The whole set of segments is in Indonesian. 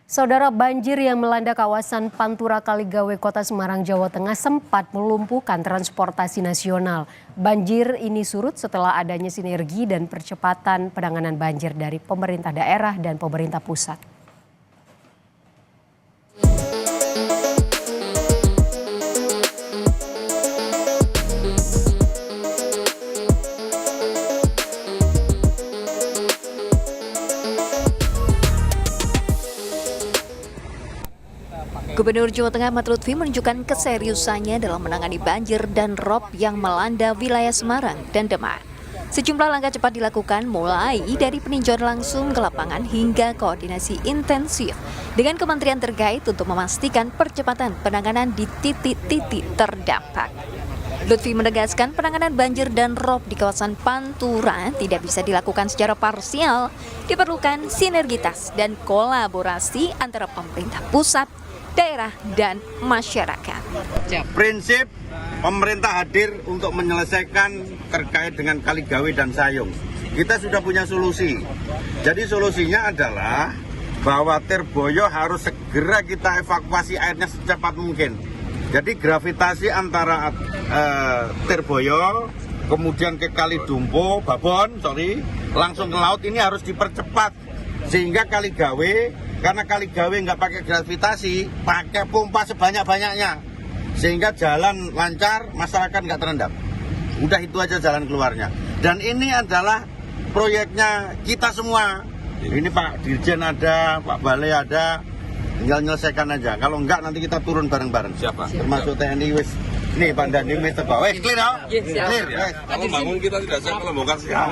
Saudara, banjir yang melanda kawasan Pantura Kaligawe, Kota Semarang, Jawa Tengah sempat melumpuhkan transportasi nasional. Banjir ini surut setelah adanya sinergi dan percepatan penanganan banjir dari pemerintah daerah dan pemerintah pusat. Gubernur Jawa Tengah Ahmad Lutfi menunjukkan keseriusannya dalam menangani banjir dan rob yang melanda wilayah Semarang dan Demak. Sejumlah langkah cepat dilakukan mulai dari peninjauan langsung ke lapangan hingga koordinasi intensif dengan kementerian terkait untuk memastikan percepatan penanganan di titik-titik terdampak. Lutfi menegaskan penanganan banjir dan rob di kawasan Pantura tidak bisa dilakukan secara parsial, diperlukan sinergitas dan kolaborasi antara pemerintah pusat, daerah, dan masyarakat. Prinsip pemerintah hadir untuk menyelesaikan terkait dengan Kaligawe dan Sayung. Kita sudah punya solusi. Jadi solusinya adalah bahwa Tirboyo harus segera kita evakuasi airnya secepat mungkin. Jadi gravitasi antara Tirboyo kemudian ke Kalidumpo, langsung ke laut ini harus dipercepat sehingga Kaligawe, karena Kaligawe nggak pakai gravitasi, pakai pompa sebanyak-banyaknya sehingga jalan lancar, masyarakat nggak terendam. Udah itu aja jalan keluarnya. Dan ini adalah proyeknya kita semua. Ini Pak Dirjen ada, Pak Balai ada, tinggal nyelesaikan aja. Kalau enggak nanti kita turun bareng-bareng. Siapa? Termasuk TNI wis. Nih Pak Dandi wis tebak. Wes clear ya? Clear. Kalau bangun kita tidak siap, kalau bongkar siap.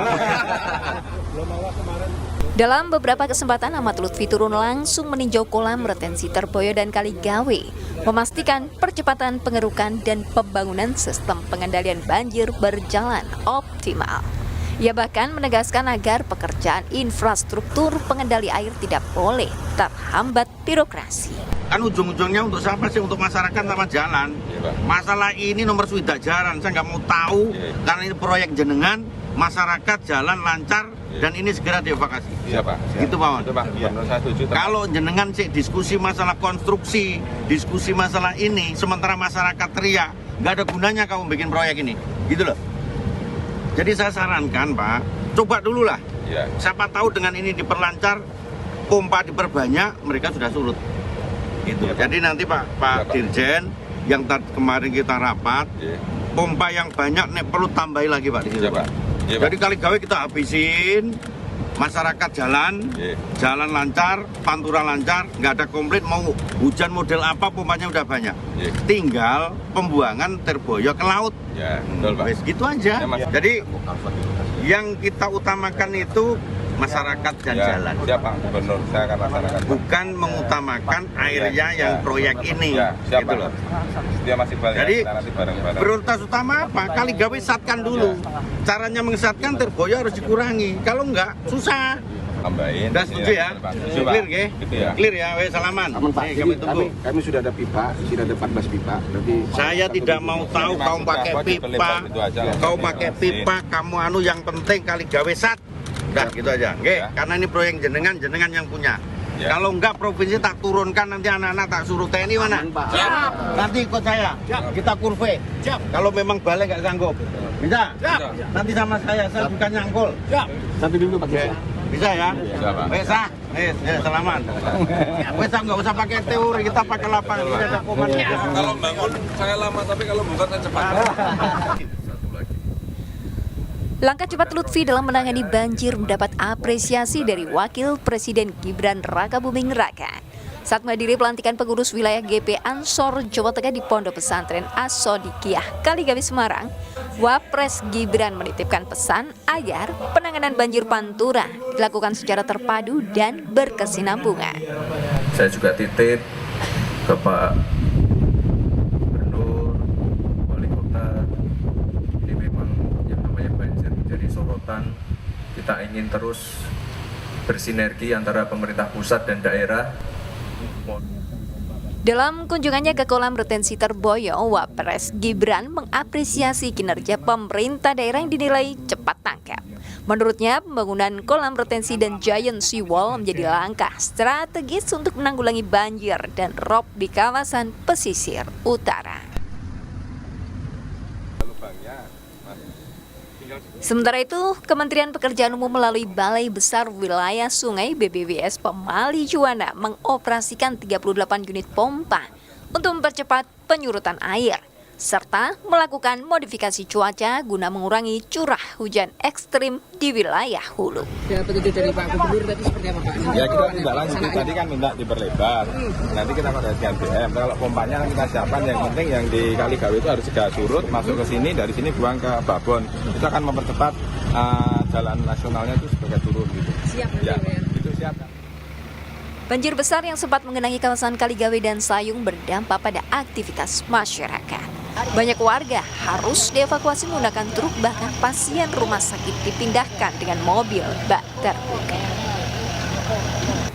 Dalam beberapa kesempatan, Ahmad Lutfi turun langsung meninjau kolam retensi Tirboyo dan Kaligawe, memastikan percepatan pengerukan dan pembangunan sistem pengendalian banjir berjalan optimal. Ia bahkan menegaskan agar pekerjaan infrastruktur pengendali air tidak boleh terhambat birokrasi. Kan ujung-ujungnya untuk siapa sih? Untuk masyarakat sama jalan. Masalah ini nomor sudah jalan, saya nggak mau tahu karena ini proyek jenengan, masyarakat jalan lancar dan ini segera dievakuasi. Siapa? Gitu Pak. Ya. Kalau jenengan sih diskusi masalah konstruksi, diskusi masalah ini, sementara masyarakat teriak, nggak ada gunanya kamu bikin proyek ini, gitu loh. Jadi saya sarankan Pak, coba dulu lah. Ya. Siapa tahu dengan ini diperlancar, pompa diperbanyak, mereka sudah surut. Gitu. Ya, jadi nanti Pak Dirjen yang kemarin kita rapat, pompa yang banyak perlu tambahin lagi Pak di situ. Pak. Ya, jadi Kaligawe kita habisin, masyarakat jalan, jalan lancar, Pantura lancar, nggak ada komplain, mau hujan model apa pompanya udah banyak. Tinggal pembuangan Tirboyo ke laut. Ya, betul Pak. Gitu aja. Ya, jadi yang kita utamakan itu masyarakat dan jalan. Siapa Gubernur? Saya akan laksanakan. Bukan mengutamakan airnya yang proyek ini. Siapa? Gitu loh. Dia masih balik. Jadi bareng-bareng. prioritas utama apa? Kaligawe satkan dulu. Caranya mengesatkan Tirboyo harus dikurangi. Kalau enggak susah. Tambahin. Udah setuju ya? Clear ya? Clear ya? Wes salaman. Aman Pak. Kami tunggu. Kami sudah ada pipa, sudah ada 14 pipa. Berarti saya tidak mau tahu kau pakai pipa, kau pakai pipa, kamu yang penting Kaligawe sat. Udah gitu aja. Oke, karena ini proyek jenengan yang punya. Ya. Kalau enggak provinsi tak turunkan, nanti anak-anak tak suruh TNI mana? Siap. Nanti ikut saya. Siap. Kita kurve. Siap. Kalau memang balai nggak sanggup. Bisa? Siap. Nanti sama saya bukan nyangkul. Siap. Satu dulu Pak. Bisa ya? Wes selamat. Wes nggak usah pakai teori, kita pakai lapangan. Kita ada komando. Kalau bangun saya lama, tapi kalau buka saya cepat. Langkah cepat Lutfi dalam menangani banjir mendapat apresiasi dari Wakil Presiden Gibran Rakabuming Raka. Saat menghadiri pelantikan pengurus wilayah GP Ansor Jawa Tengah di Pondok Pesantren As-Sodiqiyah Kaligawe Semarang, Wapres Gibran menitipkan pesan agar penanganan banjir Pantura dilakukan secara terpadu dan berkesinambungan. Saya juga titip ke Pak Gubernur, Wali Kota, ini memang yang namanya banjir menjadi sorotan. Kita ingin terus bersinergi antara pemerintah pusat dan daerah. Dalam kunjungannya ke kolam retensi Terboyo, Wapres Gibran mengapresiasi kinerja pemerintah daerah yang dinilai cepat tanggap. Menurutnya, pembangunan kolam retensi dan giant seawall menjadi langkah strategis untuk menanggulangi banjir dan rob di kawasan pesisir utara. Sementara itu, Kementerian Pekerjaan Umum melalui Balai Besar Wilayah Sungai BBWS Pemali Juwana mengoperasikan 38 unit pompa untuk mempercepat penyurutan air, serta melakukan modifikasi cuaca guna mengurangi curah hujan ekstrim di wilayah hulu. Ya, petunjuk dari Pak Gubernur tadi seperti apa Pak? Ya kita tidak lanjut, tadi kan minta diperlebar. Nanti kita koordinasi BM. Kalau pompanya kan kita siapkan, yang penting yang di Kaligawe itu harus segera surut, masuk ke sini, dari sini buang ke Babon. Itu akan mempercepat jalan nasionalnya itu sebagai turun gitu. Siap ya, itu siap. Banjir besar yang sempat mengenangi kawasan Kaligawe dan Sayung berdampak pada aktivitas masyarakat. Banyak warga harus dievakuasi menggunakan truk, bahkan pasien rumah sakit dipindahkan dengan mobil bak terbuka.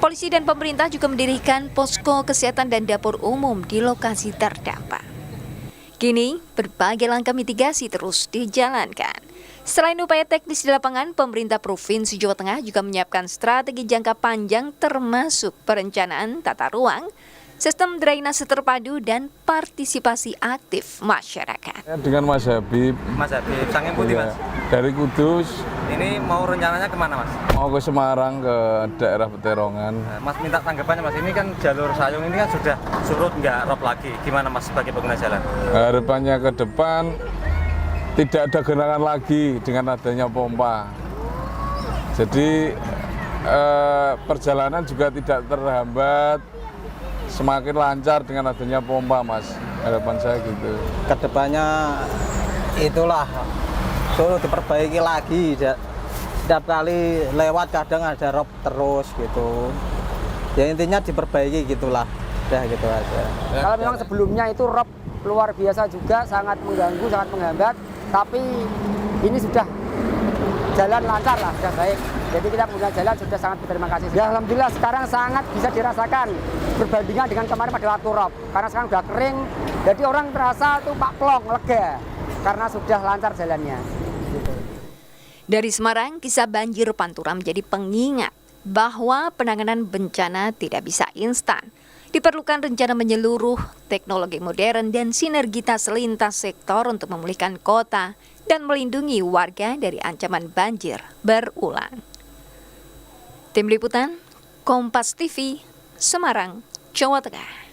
Polisi dan pemerintah juga mendirikan posko kesehatan dan dapur umum di lokasi terdampak. Kini, berbagai langkah mitigasi terus dijalankan. Selain upaya teknis di lapangan, pemerintah Provinsi Jawa Tengah juga menyiapkan strategi jangka panjang termasuk perencanaan tata ruang, sistem drainase terpadu, dan partisipasi aktif masyarakat. Dengan Mas Habib. Mas Habib, Sangin Putih Mas. Dari Kudus. Ini mau rencananya kemana Mas? Mau ke Semarang, ke daerah Peterongan. Mas minta tanggapannya Mas, ini kan jalur Sayung ini kan sudah surut, nggak rob lagi. Gimana Mas sebagai pengguna jalan? Harapannya ke depan tidak ada genangan lagi dengan adanya pompa. Jadi perjalanan juga tidak terhambat, semakin lancar dengan adanya pompa, Mas. Harapan saya gitu. Kedepannya itulah suruh diperbaiki lagi. Setiap kali lewat kadang ada rob terus gitu. Ya intinya diperbaiki gitulah. Udah gitu aja. Kalau memang sebelumnya itu rob luar biasa juga, sangat mengganggu, sangat menghambat, tapi ini sudah jalan lancar lah, sudah baik. Jadi kita punya jalan sudah sangat berterima kasih. Ya alhamdulillah sekarang sangat bisa dirasakan berbandingan dengan kemarin pada waktu rob. Karena sekarang sudah kering, jadi orang terasa tuh pak plong, lega karena sudah lancar jalannya. Gitu. Dari Semarang, kisah banjir Pantura menjadi pengingat bahwa penanganan bencana tidak bisa instan. Diperlukan rencana menyeluruh, teknologi modern, dan sinergitas lintas sektor untuk memulihkan kota dan melindungi warga dari ancaman banjir berulang. Tim Liputan, Kompas TV, Semarang, Jawa Tengah.